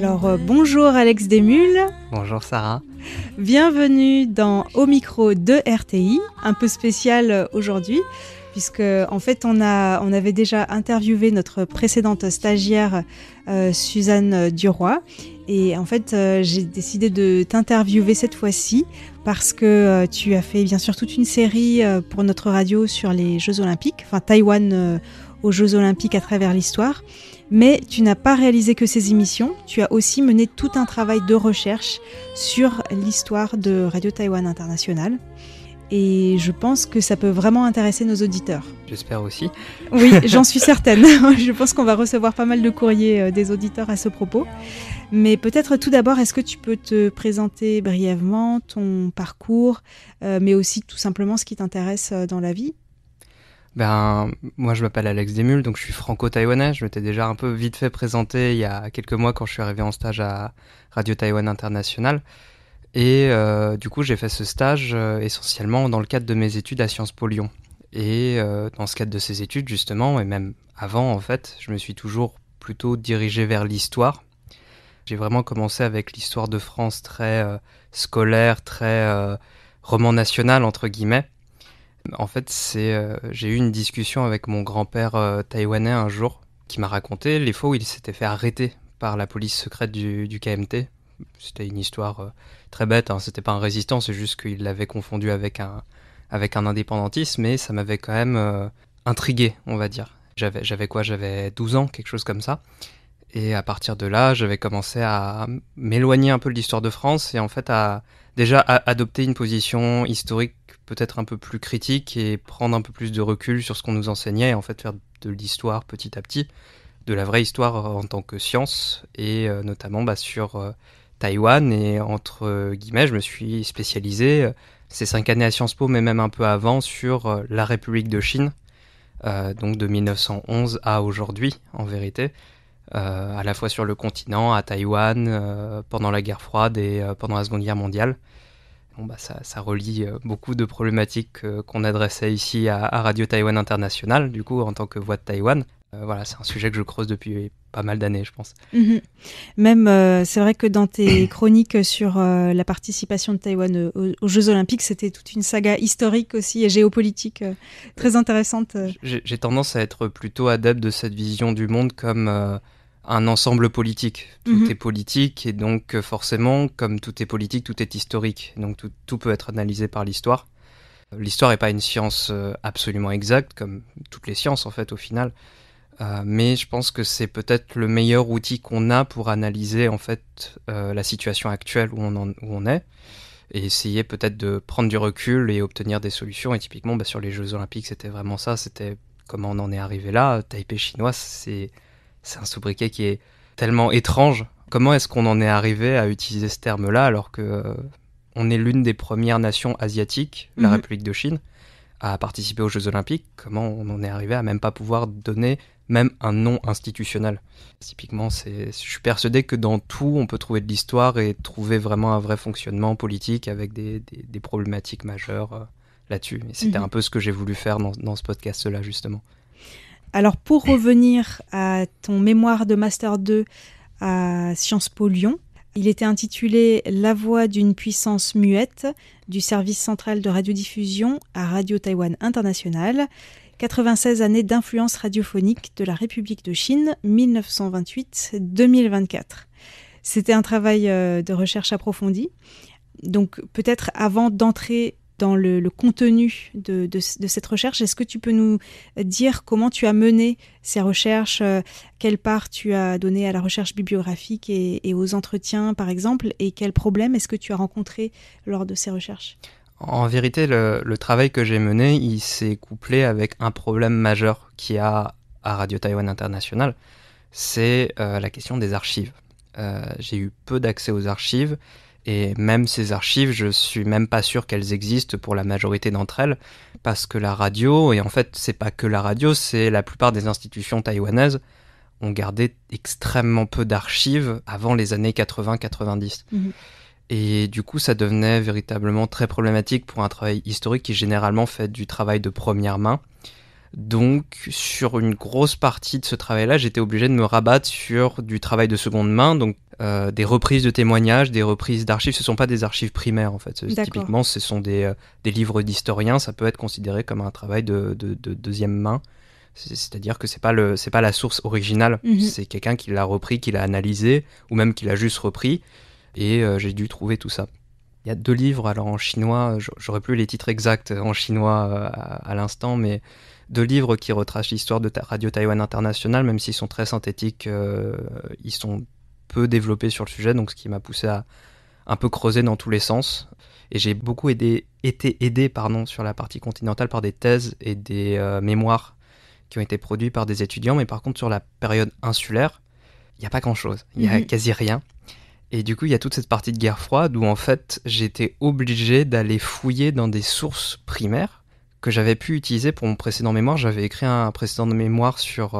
Bonjour Alex Desmules. Bonjour Sarah. Bienvenue dans Au micro de RTI, un peu spécial aujourd'hui, puisque en fait on avait déjà interviewé notre précédente stagiaire Suzanne Duroy. Et en fait, j'ai décidé de t'interviewer cette fois-ci parce que tu as fait bien sûr toute une série pour notre radio sur les Jeux Olympiques, enfin Taïwan aux Jeux Olympiques à travers l'histoire. Mais tu n'as pas réalisé que ces émissions, tu as aussi mené tout un travail de recherche sur l'histoire de Radio Taïwan International. Et je pense que ça peut vraiment intéresser nos auditeurs. J'espère aussi. Oui, j'en suis certaine. Je pense qu'on va recevoir pas mal de courriers des auditeurs à ce propos. Mais peut-être tout d'abord, est-ce que tu peux te présenter brièvement ton parcours, mais aussi tout simplement ce qui t'intéresse dans la vie ? Moi je m'appelle Alex Desmules, donc je suis franco-taïwanais. Je m'étais déjà un peu vite fait présenter il y a quelques mois quand je suis arrivé en stage à Radio Taïwan International. Et du coup j'ai fait ce stage essentiellement dans le cadre de mes études à Sciences Po Lyon. Et dans ce cadre de ces études justement, et même avant en fait, je me suis toujours plutôt dirigé vers l'histoire. J'ai vraiment commencé avec l'histoire de France très scolaire, très roman national entre guillemets. En fait, j'ai eu une discussion avec mon grand-père taïwanais un jour qui m'a raconté les fois où il s'était fait arrêter par la police secrète du KMT. C'était une histoire très bête, hein. C'était pas un résistant, c'est juste qu'il l'avait confondu avec un indépendantiste, mais ça m'avait quand même intrigué, on va dire. J'avais 12 ans, quelque chose comme ça. Et à partir de là, j'avais commencé à m'éloigner un peu de l'histoire de France et en fait à adopter une position historique peut-être un peu plus critique et prendre un peu plus de recul sur ce qu'on nous enseignait et en fait faire de l'histoire petit à petit, de la vraie histoire en tant que science et notamment sur Taïwan. Et entre guillemets, je me suis spécialisé ces 5 années à Sciences Po, mais même un peu avant, sur la République de Chine, donc de 1911 à aujourd'hui en vérité. À la fois sur le continent, à Taïwan, pendant la guerre froide et pendant la Seconde Guerre mondiale. Ça relie beaucoup de problématiques qu'on adressait ici à Radio Taïwan International, du coup, en tant que voix de Taïwan. C'est un sujet que je creuse depuis pas mal d'années, je pense. Mmh. Même, c'est vrai que dans tes chroniques sur la participation de Taïwan aux Jeux Olympiques, c'était toute une saga historique aussi et géopolitique très intéressante. J'ai tendance à être plutôt adepte de cette vision du monde comme un ensemble politique. Tout est politique et donc forcément, comme tout est politique, tout est historique. Donc tout peut être analysé par l'histoire. L'histoire n'est pas une science absolument exacte, comme toutes les sciences en fait au final. Mais je pense que c'est peut-être le meilleur outil qu'on a pour analyser en fait la situation actuelle où on est et essayer peut-être de prendre du recul et obtenir des solutions. Et typiquement sur les Jeux Olympiques, c'était vraiment ça. C'était comment on en est arrivé là. Taipei chinois, c'est un sobriquet qui est tellement étrange. Comment est-ce qu'on en est arrivé à utiliser ce terme-là alors que on est l'une des premières nations asiatiques, la République de Chine, à participer aux Jeux Olympiques? Comment on en est arrivé à même pas pouvoir donner même un nom institutionnel? Typiquement, je suis persuadé que dans tout, on peut trouver de l'histoire et trouver vraiment un vrai fonctionnement politique avec des problématiques majeures là-dessus. Et c'était un peu ce que j'ai voulu faire dans ce podcast-là, justement. Alors, pour revenir à ton mémoire de Master 2 à Sciences Po Lyon, il était intitulé « La voix d'une puissance muette du service central de radiodiffusion à Radio Taïwan International ». 96 années d'influence radiophonique de la République de Chine, 1928-2024. C'était un travail de recherche approfondie. Donc peut-être avant d'entrer dans le contenu de cette recherche, est-ce que tu peux nous dire comment tu as mené ces recherches, quelle part tu as donné à la recherche bibliographique et aux entretiens par exemple, et quels problèmes est-ce que tu as rencontrés lors de ces recherches ? En vérité, le travail que j'ai mené, il s'est couplé avec un problème majeur qu'il y a à Radio Taïwan International, c'est la question des archives. J'ai eu peu d'accès aux archives, et même ces archives, je suis même pas sûr qu'elles existent pour la majorité d'entre elles, parce que la radio, et en fait c'est pas que la radio, c'est la plupart des institutions taïwanaises, ont gardé extrêmement peu d'archives avant les années 80-90. Et du coup, ça devenait véritablement très problématique pour un travail historique qui généralement fait du travail de première main, Donc, sur une grosse partie de ce travail-là, j'étais obligé de me rabattre sur du travail de seconde main, donc des reprises de témoignages, des reprises d'archives. Ce ne sont pas des archives primaires, en fait. Typiquement, ce sont des livres d'historiens. Ça peut être considéré comme un travail de deuxième main. C'est-à-dire que c'est pas la source originale. C'est quelqu'un qui l'a repris, qui l'a analysé, ou même qui l'a juste repris. Et j'ai dû trouver tout ça. Il y a 2 livres, alors en chinois, j'aurais plus les titres exacts en chinois à l'instant, mais 2 livres qui retracent l'histoire de Radio Taïwan International, même s'ils sont très synthétiques, ils sont peu développés sur le sujet, donc ce qui m'a poussé à un peu creuser dans tous les sens. Et j'ai beaucoup été aidé sur la partie continentale par des thèses et des mémoires qui ont été produits par des étudiants, mais par contre sur la période insulaire, il n'y a pas grand-chose, il n'y a quasi rien. Et du coup, il y a toute cette partie de guerre froide où en fait, j'étais obligé d'aller fouiller dans des sources primaires que j'avais pu utiliser pour mon précédent mémoire. J'avais écrit un précédent mémoire sur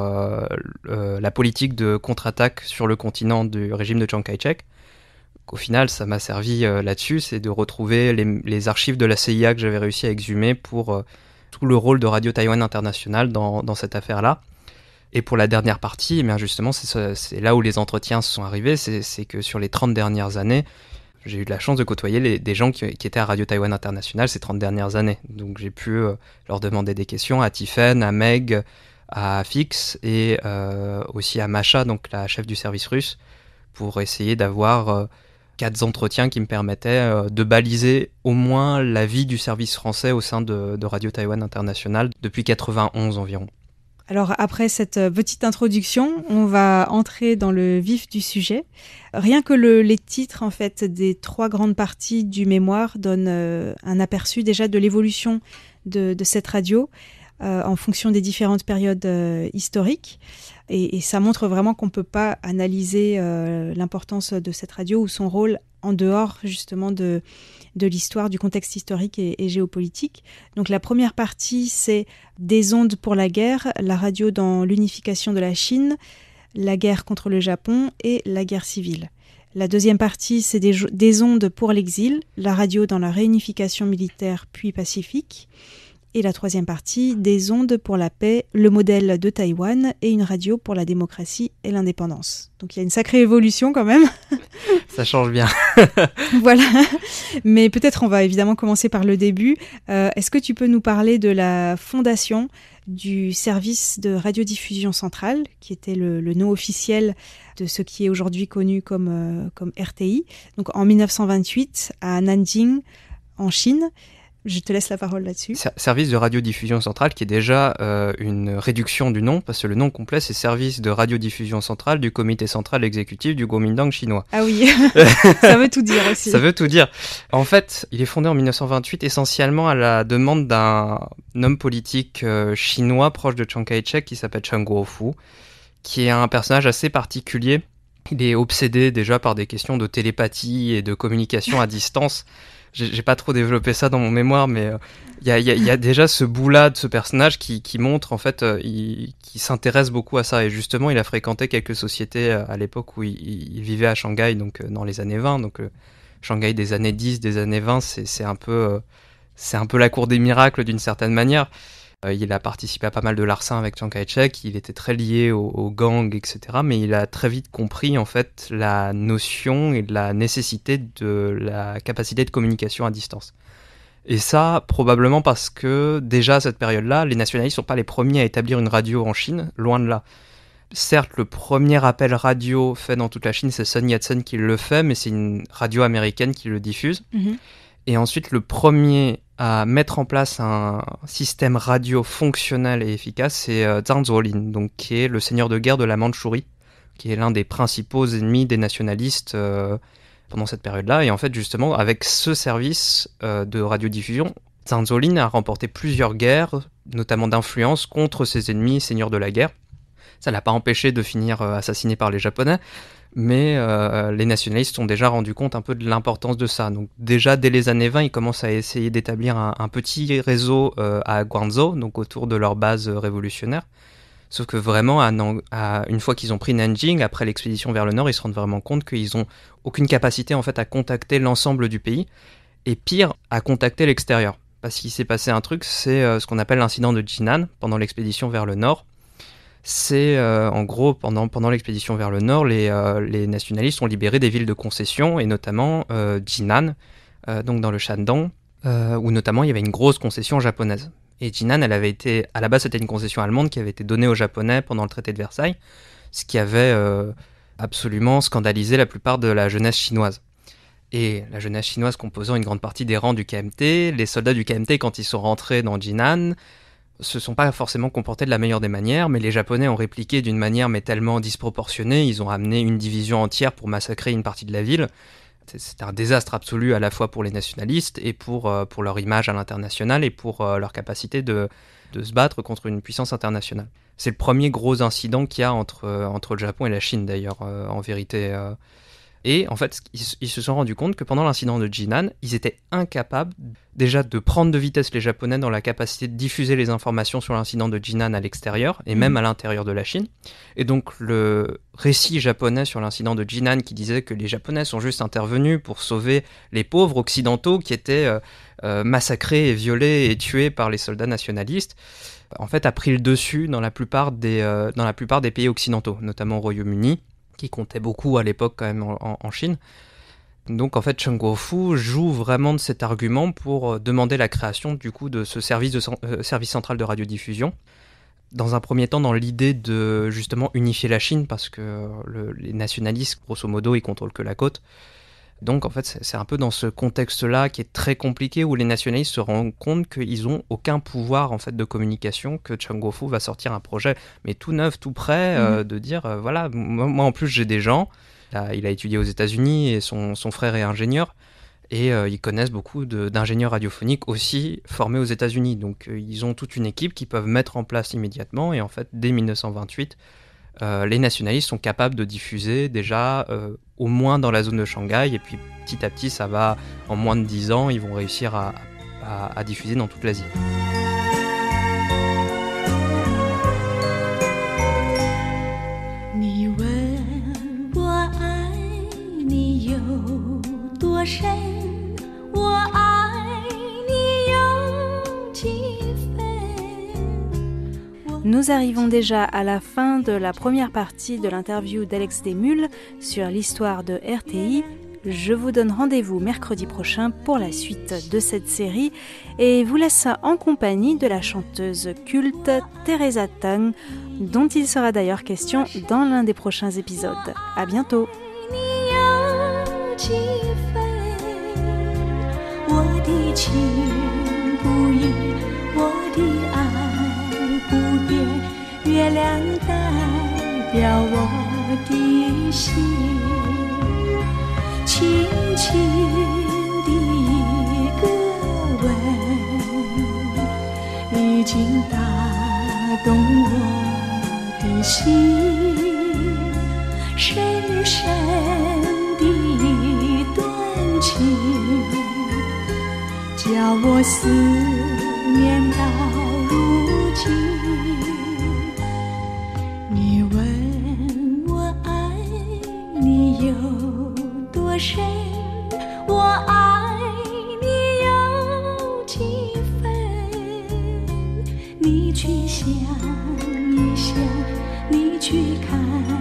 la politique de contre-attaque sur le continent du régime de Chiang Kai-shek. Au final, ça m'a servi là-dessus, c'est de retrouver les archives de la CIA que j'avais réussi à exhumer pour tout le rôle de Radio Taïwan International dans cette affaire-là. Et pour la dernière partie, eh bien justement, c'est là où les entretiens sont arrivés, c'est que sur les 30 dernières années, j'ai eu de la chance de côtoyer des gens qui étaient à Radio Taïwan International ces 30 dernières années. Donc j'ai pu leur demander des questions à Tiffen, à Meg, à Fix et aussi à Masha, donc la chef du service russe, pour essayer d'avoir 4 entretiens qui me permettaient de baliser au moins la vie du service français au sein de Radio Taïwan International depuis 91 environ. Alors après cette petite introduction, on va entrer dans le vif du sujet. Rien que les titres en fait des 3 grandes parties du mémoire donnent un aperçu déjà de l'évolution de cette radio en fonction des différentes périodes historiques. Et ça montre vraiment qu'on ne peut pas analyser l'importance de cette radio ou son rôle en dehors justement de l'histoire, du contexte historique et géopolitique. Donc la première partie, c'est des ondes pour la guerre, la radio dans l'unification de la Chine, la guerre contre le Japon et la guerre civile. La deuxième partie, c'est des ondes pour l'exil, la radio dans la réunification militaire puis pacifique. Et la troisième partie, des ondes pour la paix, le modèle de Taïwan et une radio pour la démocratie et l'indépendance. Donc il y a une sacrée évolution quand même. Ça change bien. Voilà. Mais peut-être on va évidemment commencer par le début. Est-ce que tu peux nous parler de la fondation du service de radiodiffusion centrale, qui était le nom officiel de ce qui est aujourd'hui connu comme RTI, donc en 1928 à Nanjing, en Chine. Je te laisse la parole là-dessus. Service de radiodiffusion centrale, qui est déjà une réduction du nom, parce que le nom complet, c'est Service de radiodiffusion centrale du comité central exécutif du Kuomintang chinois. Ah oui, ça veut tout dire aussi. Ça veut tout dire. En fait, il est fondé en 1928 essentiellement à la demande d'un homme politique chinois proche de Chiang Kai-shek qui s'appelle Chen Guofu, qui est un personnage assez particulier. Il est obsédé déjà par des questions de télépathie et de communication à distance. J'ai pas trop développé ça dans mon mémoire, mais il y a déjà ce bout-là de ce personnage qui montre en fait qui s'intéresse beaucoup à ça. Et justement, il a fréquenté quelques sociétés à l'époque où il vivait à Shanghai, donc dans les années 20. Donc Shanghai des années 10, des années 20, c'est un peu la cour des miracles d'une certaine manière. Il a participé à pas mal de larcins avec Chiang Kai-shek, il était très lié aux gangs, etc. Mais il a très vite compris en fait la notion et la nécessité de la capacité de communication à distance. Et ça, probablement parce que déjà à cette période-là, les nationalistes ne sont pas les premiers à établir une radio en Chine, loin de là. Certes, le premier appel radio fait dans toute la Chine, c'est Sun Yat-sen qui le fait, mais c'est une radio américaine qui le diffuse. Mm-hmm. Et ensuite, le premier à mettre en place un système radio fonctionnel et efficace, c'est Zhang Zuolin, donc qui est le seigneur de guerre de la Mandchourie, qui est l'un des principaux ennemis des nationalistes pendant cette période-là. Et en fait, justement, avec ce service de radiodiffusion, Zhang Zuolin a remporté plusieurs guerres, notamment d'influence, contre ses ennemis seigneurs de la guerre. Ça ne l'a pas empêché de finir assassiné par les Japonais, mais les nationalistes ont déjà rendu compte un peu de l'importance de ça. Donc déjà, dès les années 20, ils commencent à essayer d'établir un petit réseau à Guangzhou, donc autour de leur base révolutionnaire. Sauf que vraiment, une fois qu'ils ont pris Nanjing, après l'expédition vers le nord, ils se rendent vraiment compte qu'ils n'ont aucune capacité en fait, à contacter l'ensemble du pays, et pire, à contacter l'extérieur. parce qu'il s'est passé un truc, c'est ce qu'on appelle l'incident de Jinan pendant l'expédition vers le nord. C'est en gros, pendant l'expédition vers le nord, les nationalistes ont libéré des villes de concession, et notamment Jinan, donc dans le Shandong, où notamment il y avait une grosse concession japonaise. Et Jinan, à la base, c'était une concession allemande qui avait été donnée aux Japonais pendant le traité de Versailles, ce qui avait absolument scandalisé la plupart de la jeunesse chinoise. Et la jeunesse chinoise composant une grande partie des rangs du KMT, les soldats du KMT, quand ils sont rentrés dans Jinan, se sont pas forcément comportés de la meilleure des manières, mais les Japonais ont répliqué d'une manière mais tellement disproportionnée, ils ont amené une division entière pour massacrer une partie de la ville. C'était un désastre absolu à la fois pour les nationalistes et pour leur image à l'international et pour leur capacité de se battre contre une puissance internationale. C'est le premier gros incident qu'il y a entre le Japon et la Chine d'ailleurs, en vérité. Et en fait, ils se sont rendus compte que pendant l'incident de Jinan, ils étaient incapables déjà de prendre de vitesse les Japonais dans la capacité de diffuser les informations sur l'incident de Jinan à l'extérieur et même à l'intérieur de la Chine. Et donc le récit japonais sur l'incident de Jinan qui disait que les Japonais sont juste intervenus pour sauver les pauvres occidentaux qui étaient massacrés et violés et tués par les soldats nationalistes, en fait a pris le dessus dans la plupart des pays occidentaux, notamment au Royaume-Uni, qui comptait beaucoup à l'époque quand même en Chine. Donc en fait, Chen Guofu joue vraiment de cet argument pour demander la création du coup de ce service central de radiodiffusion. Dans un premier temps, dans l'idée de justement unifier la Chine, parce que les nationalistes, grosso modo, ils contrôlent que la côte. Donc en fait, c'est un peu dans ce contexte-là qui est très compliqué, où les nationalistes se rendent compte qu'ils n'ont aucun pouvoir en fait de communication, que Chen Guofu va sortir un projet, mais tout neuf, tout prêt, de dire voilà, moi en plus j'ai des gens. Il a étudié aux États-Unis et son frère est ingénieur, et ils connaissent beaucoup d'ingénieurs radiophoniques aussi formés aux États-Unis. Donc ils ont toute une équipe qu'ils peuvent mettre en place immédiatement, et en fait dès 1928, les nationalistes sont capables de diffuser déjà au moins dans la zone de Shanghai, et puis petit à petit ça va, en moins de 10 ans, ils vont réussir à diffuser dans toute l'Asie. Nous arrivons déjà à la fin de la première partie de l'interview d'Alex Desmulles sur l'histoire de RTI. Je vous donne rendez-vous mercredi prochain pour la suite de cette série et vous laisse en compagnie de la chanteuse culte Teresa Teng, dont il sera d'ailleurs question dans l'un des prochains épisodes. À bientôt.你去想一想，你去看